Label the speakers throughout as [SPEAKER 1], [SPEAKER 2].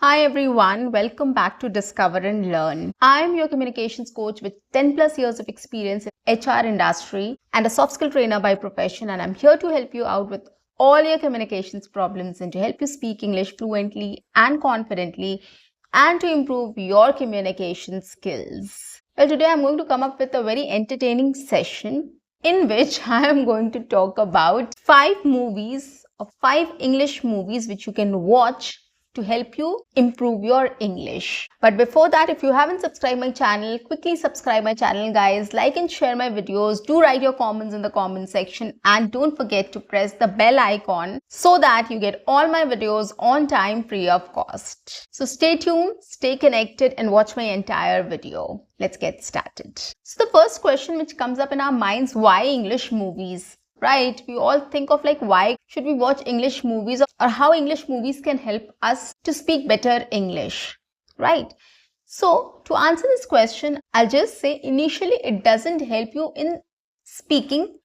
[SPEAKER 1] Hi everyone, welcome back to Discover and Learn. I'm your communications coach with 10 plus years of experience in HR industry and a soft skill trainer by profession, and I'm here to help you out with all your communications problems and to help you speak English fluently and confidently and to improve your communication skills. Well, today I'm going to come up with a very entertaining session in which I am going to talk about 5 movies or 5 English movies which you can watch to help you improve your English. But before that, if you haven't subscribed my channel, quickly subscribe my channel guys, like and share my videos, do write your comments in the comment section and don't forget to press the bell icon so that you get all my videos on time free of cost. So stay tuned, stay connected and watch my entire video. Let's get started. So the first question which comes up in our minds, why English movies? Right? We all think of like why should we watch English movies or how English movies can help us to speak better English, right? So to answer this question, I'll just say initially it doesn't help you in speaking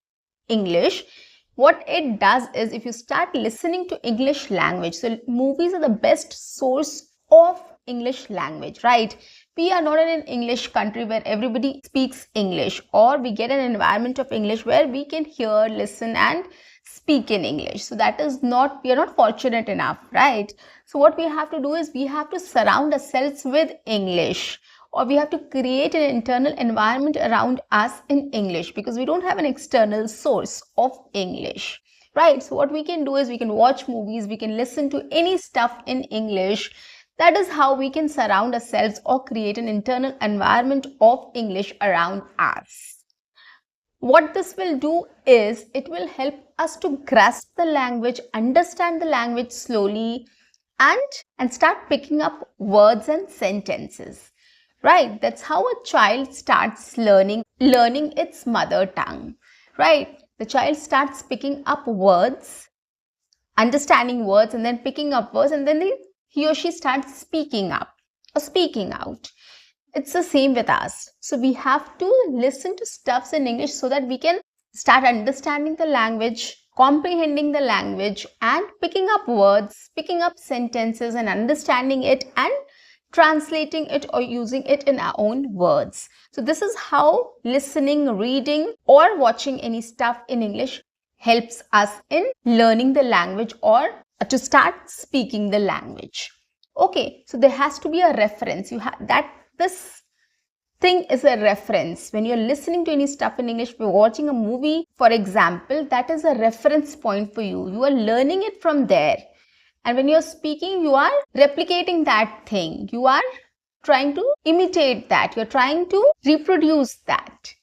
[SPEAKER 1] English. What it does is if you start listening to English language, so movies are the best source of English language, right? We are not in an English country where everybody speaks English, or we get an environment of English where we can hear, listen and speak in English. So that is not, we are not fortunate enough, right? So what we have to do is we have to surround ourselves with English, or we have to create an internal environment around us in English because we don't have an external source of English, right? So what we can do is we can watch movies, we can listen to any stuff in English. That is how we can surround ourselves or create an internal environment of English around us. What this will do is it will help us to grasp the language, understand the language slowly and start picking up words and sentences. Right? That's how a child starts learning its mother tongue. Right? The child starts picking up words, understanding words and then picking up words, and then he or she starts speaking up or speaking out. It's the same with us. So we have to listen to stuffs in English so that we can start understanding the language, comprehending the language and picking up words, picking up sentences and understanding it and translating it or using it in our own words. So this is how listening, reading or watching any stuff in English helps us in learning the language or to start speaking the language. Okay, so there has to be a reference. This thing is a reference. When you're listening to any stuff in English, you're watching a movie, for example, that is a reference point for you. You are learning it from there. And when you're speaking, you are replicating that thing. You are trying to imitate that. You're trying to reproduce that.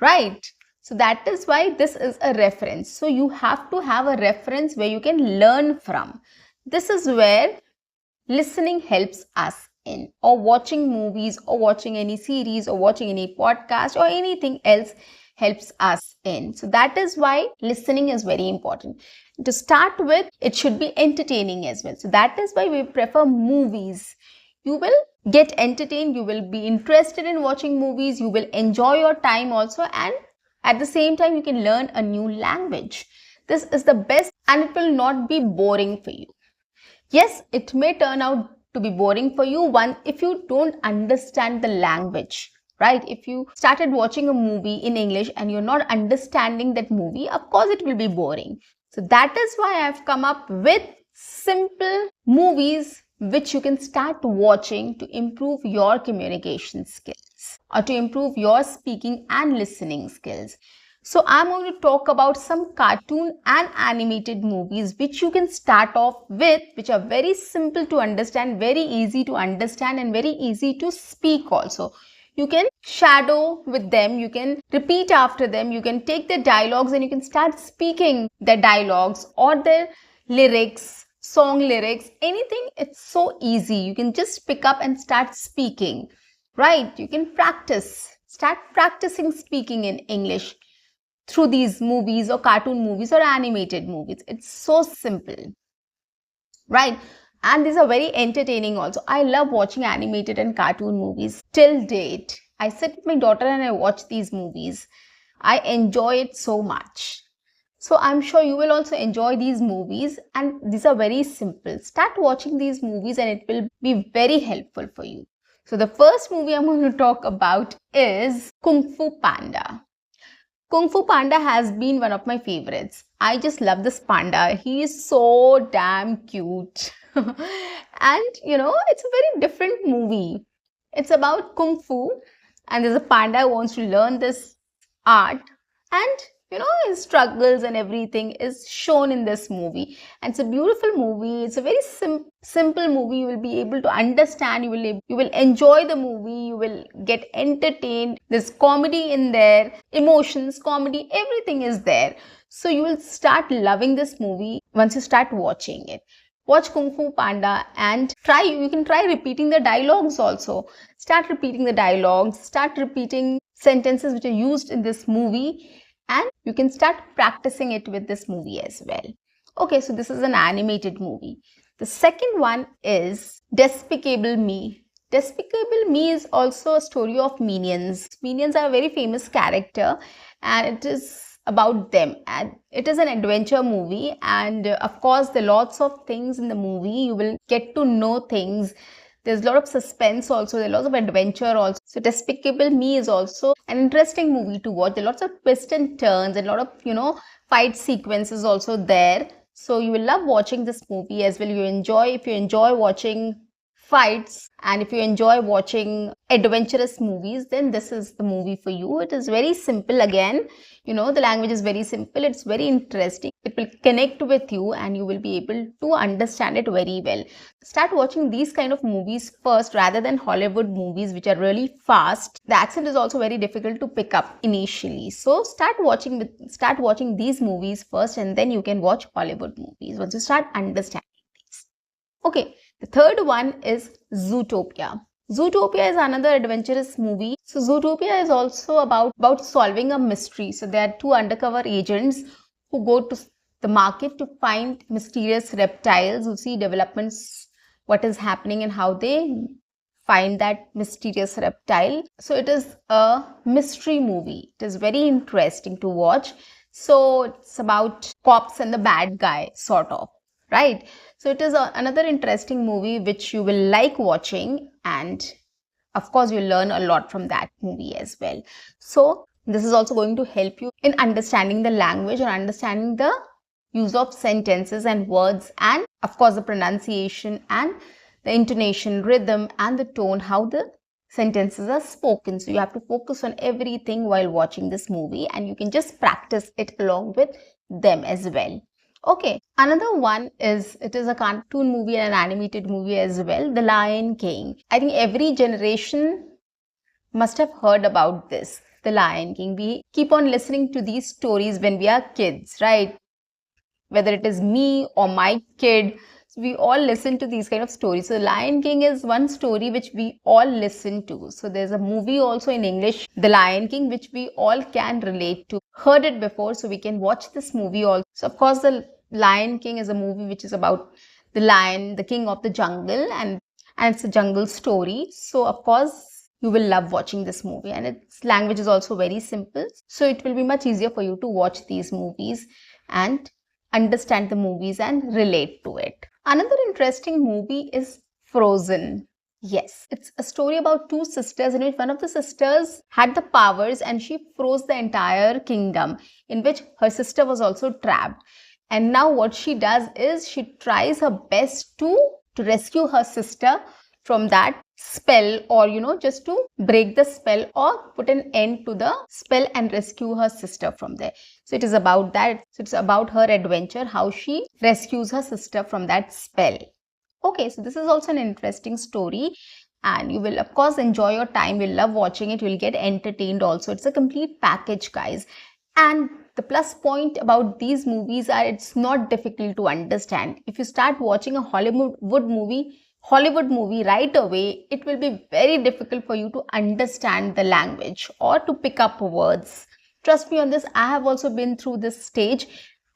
[SPEAKER 1] Right? So that is why this is a reference. So you have to have a reference where you can learn from. This is where listening helps us in, or watching movies or watching any series or watching any podcast or anything else helps us in. So that is why listening is very important. To start with, it should be entertaining as well. So that is why we prefer movies. You will get entertained, you will be interested in watching movies, you will enjoy your time also, and at the same time you can learn a new language. This is the best and it will not be boring for you. Yes, it may turn out to be boring for you if you don't understand the language, right? If you started watching a movie in English and you're not understanding that movie, of course it will be boring. So that is why I've come up with simple movies which you can start watching to improve your communication skills or to improve your speaking and listening skills. So I'm going to talk about some cartoon and animated movies which you can start off with, which are very simple to understand, very easy to understand and very easy to speak also. You can shadow with them, you can repeat after them, you can take the dialogues and you can start speaking the dialogues or their lyrics, song lyrics, anything. It's so easy. You can just pick up and start speaking, right? You can start practicing speaking in English through these movies or cartoon movies or animated movies. It's so simple, right? And these are very entertaining also. I love watching animated and cartoon movies till date. I sit with my daughter and I watch these movies. I enjoy it so much. So I'm sure you will also enjoy these movies, and these are very simple. Start watching these movies and it will be very helpful for you. So the first movie I'm going to talk about is Kung Fu Panda. Kung Fu Panda has been one of my favorites. I just love this panda. He is so damn cute. And it's a very different movie. It's about Kung Fu, and there's a panda who wants to learn this art, and his struggles and everything is shown in this movie. And it's a beautiful movie. It's a very simple movie. You will be able to understand. You will enjoy the movie. You will get entertained. There's comedy in there, emotions, comedy, everything is there. So you will start loving this movie once you start watching it. Watch Kung Fu Panda and you can try repeating the dialogues also. Start repeating the dialogues, start repeating sentences which are used in this movie, and you can start practicing it with this movie as well. Okay, so this is an animated movie. The second one is Despicable Me. Despicable Me is also a story of Minions. Minions are a very famous character, and it is about them, and it is an adventure movie, and of course there are lots of things in the movie. You will get to know things. There's a lot of suspense also, there's lots of adventure also. So Despicable Me is also an interesting movie to watch. There are lots of twists and turns and a lot of fight sequences also there. So you will love watching this movie as well. If you enjoy watching fights, and if you enjoy watching adventurous movies, then this is the movie for you. It is very simple again. The language is very simple. It's very interesting. It will connect with you and you will be able to understand it very well. Start watching these kind of movies first rather than Hollywood movies, which are really fast. The accent is also very difficult to pick up initially. So start watching these movies first, and then you can watch Hollywood movies once you start understanding these. Okay. The third one is Zootopia. Zootopia is another adventurous movie. So Zootopia is also about solving a mystery. So there are two undercover agents who go to the market to find mysterious reptiles, who see developments, what is happening and how they find that mysterious reptile. So it is a mystery movie. It is very interesting to watch. So it's about cops and the bad guy, sort of. Right? So it is another interesting movie which you will like watching, and of course you'll learn a lot from that movie as well. So this is also going to help you in understanding the language or understanding the use of sentences and words, and of course the pronunciation and the intonation, rhythm and the tone, how the sentences are spoken. So you have to focus on everything while watching this movie, and you can just practice it along with them as well. Okay, another one is, it is a cartoon movie and an animated movie as well, The Lion King. I think every generation must have heard about this, The Lion King. We keep on listening to these stories when we are kids, right? Whether it is me or my kid, we all listen to these kind of stories. So Lion King is one story which we all listen to. So there's a movie also in English, The Lion King, which we all can relate to. Heard it before, so we can watch this movie also. So of course the Lion King is a movie which is about the lion, the king of the jungle, and it's a jungle story. So of course you will love watching this movie, and its language is also very simple. So it will be much easier for you to watch these movies and understand the movies and relate to it. Another interesting movie is Frozen. Yes, it's a story about two sisters in which one of the sisters had the powers and she froze the entire kingdom, in which her sister was also trapped. And now what she does is she tries her best to rescue her sister from that spell, or just to break the spell or put an end to the spell and rescue her sister from there. So it is about that. So it's about her adventure, how she rescues her sister from that spell. Okay, so this is also an interesting story, and you will of course enjoy your time. You'll love watching it. You'll get entertained also. It's a complete package, guys. And the plus point about these movies are it's not difficult to understand. If you start watching a Hollywood movie right away, it will be very difficult for you to understand the language or to pick up words. Trust me on this, I have also been through this stage.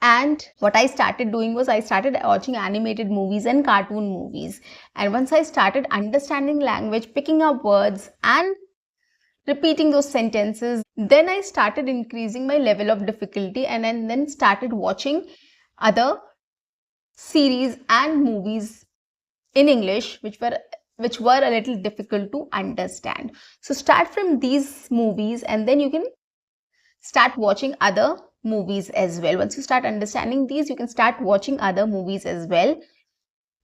[SPEAKER 1] And what I started doing was I started watching animated movies and cartoon movies. And once I started understanding language, picking up words and repeating those sentences. Then I started increasing my level of difficulty and then started watching other series and movies in English which were a little difficult to understand. So start from these movies and then you can start watching other movies as well. Once you start understanding these, you can start watching other movies as well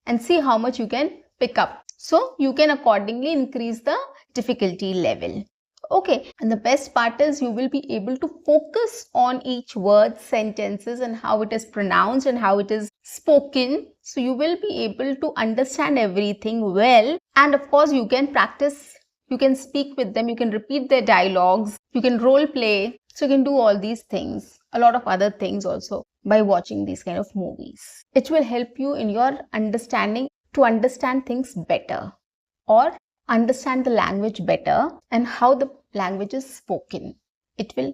[SPEAKER 1] and see how much you can pick up. So you can accordingly increase the difficulty level. Okay, and the best part is you will be able to focus on each word, sentences, and how it is pronounced and how it is spoken. So you will be able to understand everything well. And of course, you can practice, you can speak with them, you can repeat their dialogues, you can role play. So you can do all these things, a lot of other things also by watching these kind of movies. It will help you in your understanding to understand things better or understand the language better and how the language is spoken. It will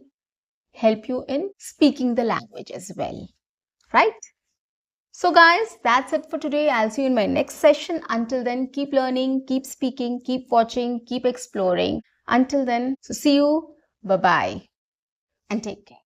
[SPEAKER 1] help you in speaking the language as well, right? So guys, that's it for today. I'll see you in my next session. Until then, keep learning, keep speaking, keep watching, keep exploring. Until then, so see you. Bye-bye and take care.